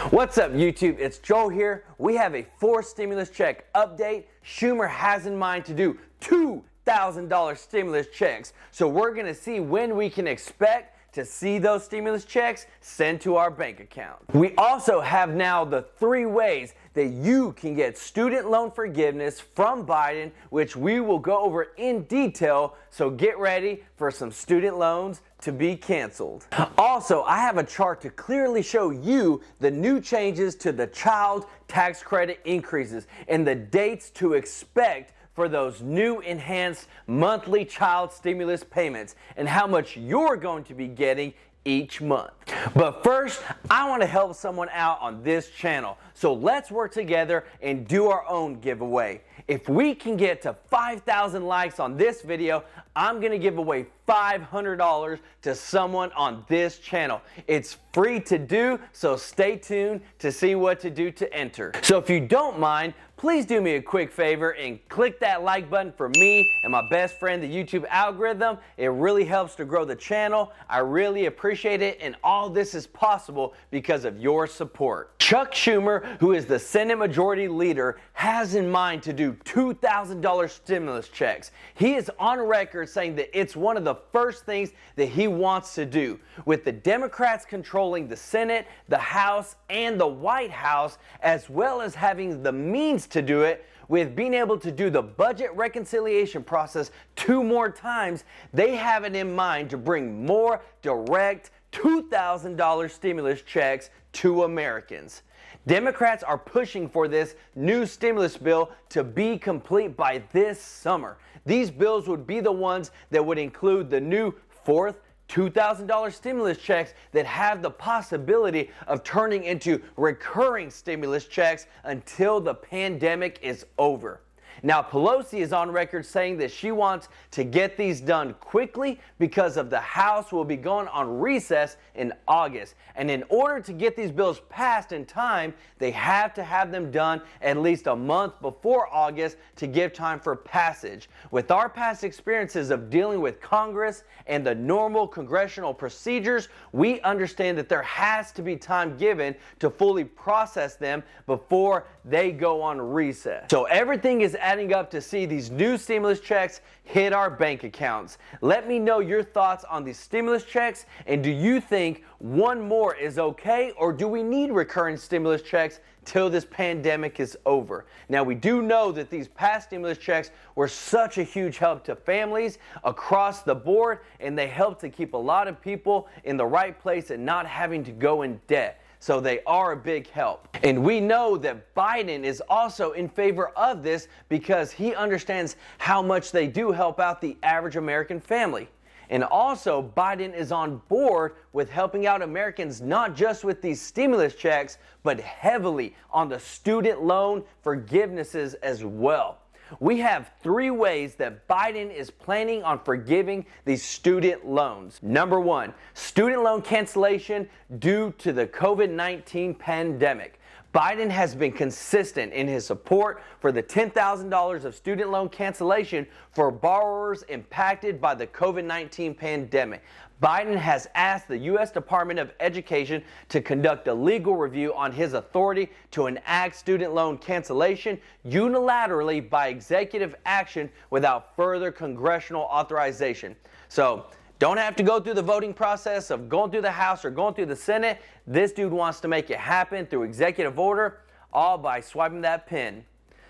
What's up, YouTube? It's Joel here. We have a fourth stimulus check update. Schumer has in mind to do $2,000 stimulus checks. So we're going to see when we can expect to see those stimulus checks sent to our bank account. We also have now the 3 ways that you can get student loan forgiveness from Biden, which we will go over in detail. So get ready for some student loans to be canceled. Also, I have a chart to clearly show you the new changes to the child tax credit increases and the dates to expect for those new enhanced monthly child stimulus payments and how much you're going to be getting each month. But first, I want to help someone out on this channel. So let's work together and do our own giveaway. If we can get to 5,000 likes on this video, I'm going to give away $500 to someone on this channel. It's free to do, so stay tuned to see what to do to enter. So if you don't mind, please do me a quick favor and click that like button for me and my best friend, the YouTube algorithm. It really helps to grow the channel. I really appreciate it, and all this is possible because of your support. Chuck Schumer, who is the Senate Majority Leader, has in mind to do $2,000 stimulus checks. He is on record saying that it's one of the first things that he wants to do. With the Democrats controlling the Senate, the House, and the White House, as well as having the means to do it, with being able to do the budget reconciliation process 2 more times, they have it in mind to bring more direct $2,000 stimulus checks to Americans. Democrats are pushing for this new stimulus bill to be complete by this summer. These bills would be the ones that would include the new 4th $2,000 stimulus checks that have the possibility of turning into recurring stimulus checks until the pandemic is over. Now, Pelosi is on record saying that she wants to get these done quickly because of the House will be going on recess in August. And in order to get these bills passed in time, they have to have them done at least a month before August to give time for passage. With our past experiences of dealing with Congress and the normal congressional procedures, we understand that there has to be time given to fully process them before they go on recess. So everything is adding up to see these new stimulus checks hit our bank accounts. Let me know your thoughts on these stimulus checks, and do you think one more is okay, or do we need recurring stimulus checks till this pandemic is over? Now, we do know that these past stimulus checks were such a huge help to families across the board, and they helped to keep a lot of people in the right place and not having to go in debt. So they are a big help. And we know that Biden is also in favor of this because he understands how much they do help out the average American family. And also, Biden is on board with helping out Americans not just with these stimulus checks, but heavily on the student loan forgivenesses as well. We have 3 ways that Biden is planning on forgiving these student loans. Number 1, student loan cancellation due to the COVID-19 pandemic. Biden has been consistent in his support for the $10,000 of student loan cancellation for borrowers impacted by the COVID-19 pandemic. Biden has asked the U.S. Department of Education to conduct a legal review on his authority to enact student loan cancellation unilaterally by executive action without further congressional authorization. So, don't have to go through the voting process of going through the House or going through the Senate. This dude wants to make it happen through executive order, all by swiping that pen.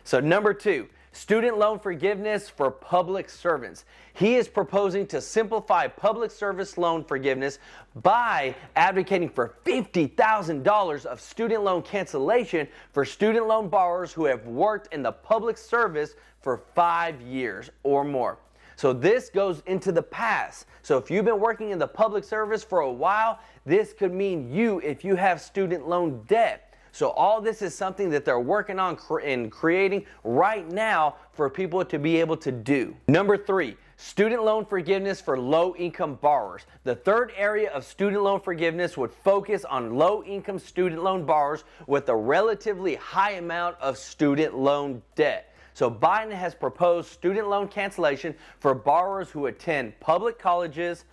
So number 2, student loan forgiveness for public servants. He is proposing to simplify public service loan forgiveness by advocating for $50,000 of student loan cancellation for student loan borrowers who have worked in the public service for 5 years or more. So this goes into the past. So if you've been working in the public service for a while, this could mean you if you have student loan debt. So all this is something that they're working on and creating right now for people to be able to do. Number 3, student loan forgiveness for low-income borrowers. The third area of student loan forgiveness would focus on low-income student loan borrowers with a relatively high amount of student loan debt. So Biden has proposed student loan cancellation for borrowers who attend public colleges,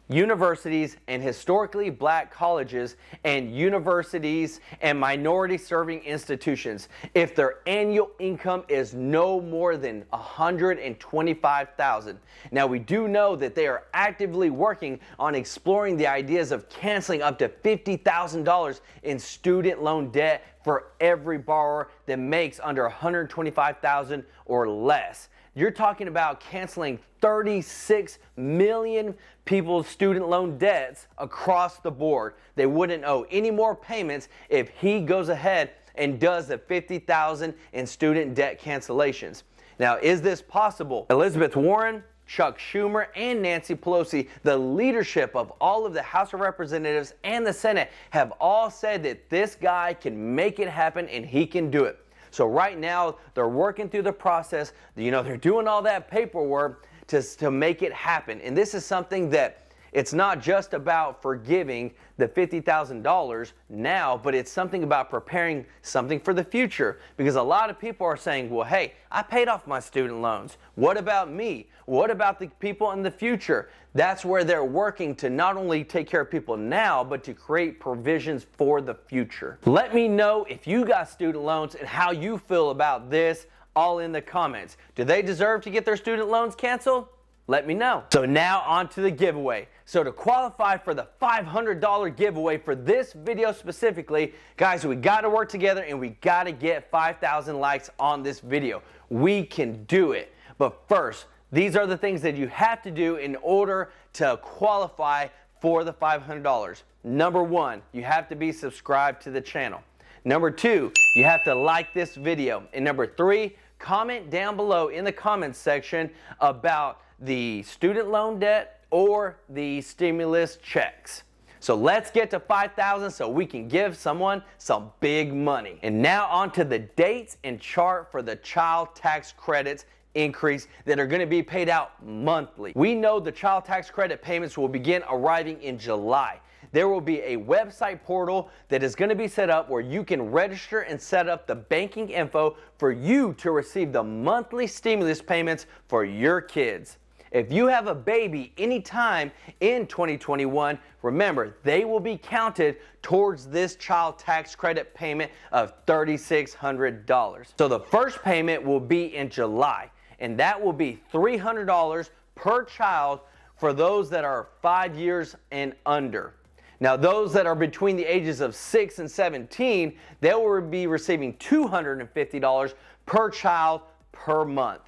universities and historically black colleges and universities and minority serving institutions if their annual income is no more than $125,000. Now we do know that they are actively working on exploring the ideas of canceling up to $50,000 in student loan debt for every borrower that makes under $125,000 or less. You're talking about canceling 36 million people's student loan debts across the board. They wouldn't owe any more payments if he goes ahead and does the $50,000 in student debt cancellations. Now, is this possible? Elizabeth Warren, Chuck Schumer, and Nancy Pelosi, the leadership of all of the House of Representatives and the Senate, have all said that this guy can make it happen and he can do it. So right now, they're working through the process. They're doing all that paperwork to make it happen. And this is something that it's not just about forgiving the $50,000 now, but it's something about preparing something for the future. Because a lot of people are saying, well, hey, I paid off my student loans. What about me? What about the people in the future? That's where they're working to not only take care of people now, but to create provisions for the future. Let me know if you got student loans and how you feel about this, all in the comments. Do they deserve to get their student loans canceled? Let me know. So now on to the giveaway. So to qualify for the $500 giveaway for this video specifically, guys, we got to work together and we got to get 5,000 likes on this video. We can do it. But first, these are the things that you have to do in order to qualify for the $500. Number one, you have to be subscribed to the channel. Number two, you have to like this video. And number three, comment down below in the comments section about the student loan debt or the stimulus checks. So let's get to 5,000 so we can give someone some big money. And now on to the dates and chart for the child tax credits increase that are going to be paid out monthly. We know the child tax credit payments will begin arriving in July. There will be a website portal that is going to be set up where you can register and set up the banking info for you to receive the monthly stimulus payments for your kids. If you have a baby anytime in 2021, remember, they will be counted towards this child tax credit payment of $3,600. So the first payment will be in July, and that will be $300 per child for those that are 5 years and under. Now, those that are between the ages of 6 and 17, they will be receiving $250 per child per month.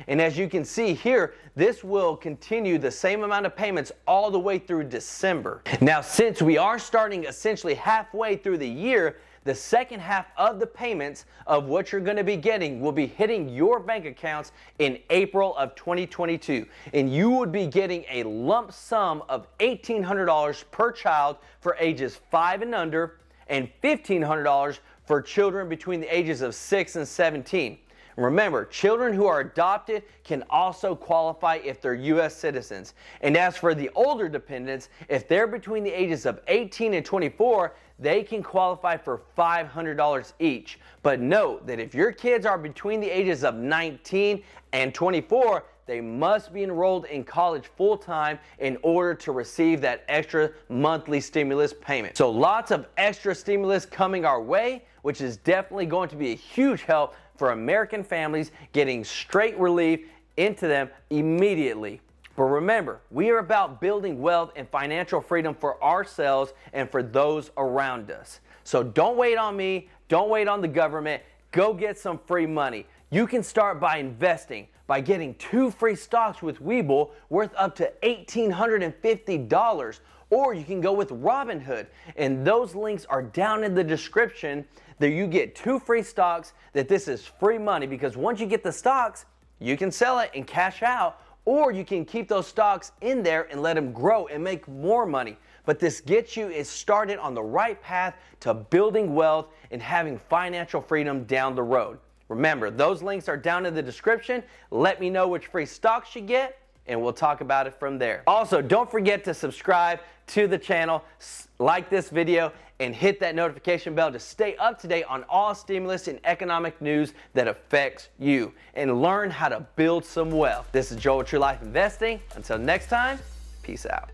And as you can see here, this will continue the same amount of payments all the way through December. Now, since we are starting essentially halfway through the year, the second half of the payments of what you're going to be getting will be hitting your bank accounts in April of 2022. And you would be getting a lump sum of $1,800 per child for ages 5 and under, and $1,500 for children between the ages of 6 and 17. Remember, children who are adopted can also qualify if they're U.S. citizens. And as for the older dependents, if they're between the ages of 18 and 24, they can qualify for $500 each. But note that if your kids are between the ages of 19 and 24, they must be enrolled in college full-time in order to receive that extra monthly stimulus payment. So lots of extra stimulus coming our way, which is definitely going to be a huge help for American families, getting straight relief into them immediately. But remember, we are about building wealth and financial freedom for ourselves and for those around us. So don't wait on me, don't wait on the government, go get some free money. You can start by investing, by getting 2 free stocks with Webull worth up to $1,850. Or you can go with Robinhood, and those links are down in the description. There you get 2 free stocks, that this is free money, because once you get the stocks, you can sell it and cash out, or you can keep those stocks in there and let them grow and make more money. But this gets you started on the right path to building wealth and having financial freedom down the road. Remember, those links are down in the description. Let me know which free stocks you get, and we'll talk about it from there. Also, don't forget to subscribe to the channel, like this video, and hit that notification bell to stay up to date on all stimulus and economic news that affects you, and learn how to build some wealth. This is Joel with True Life Investing. Until next time, peace out.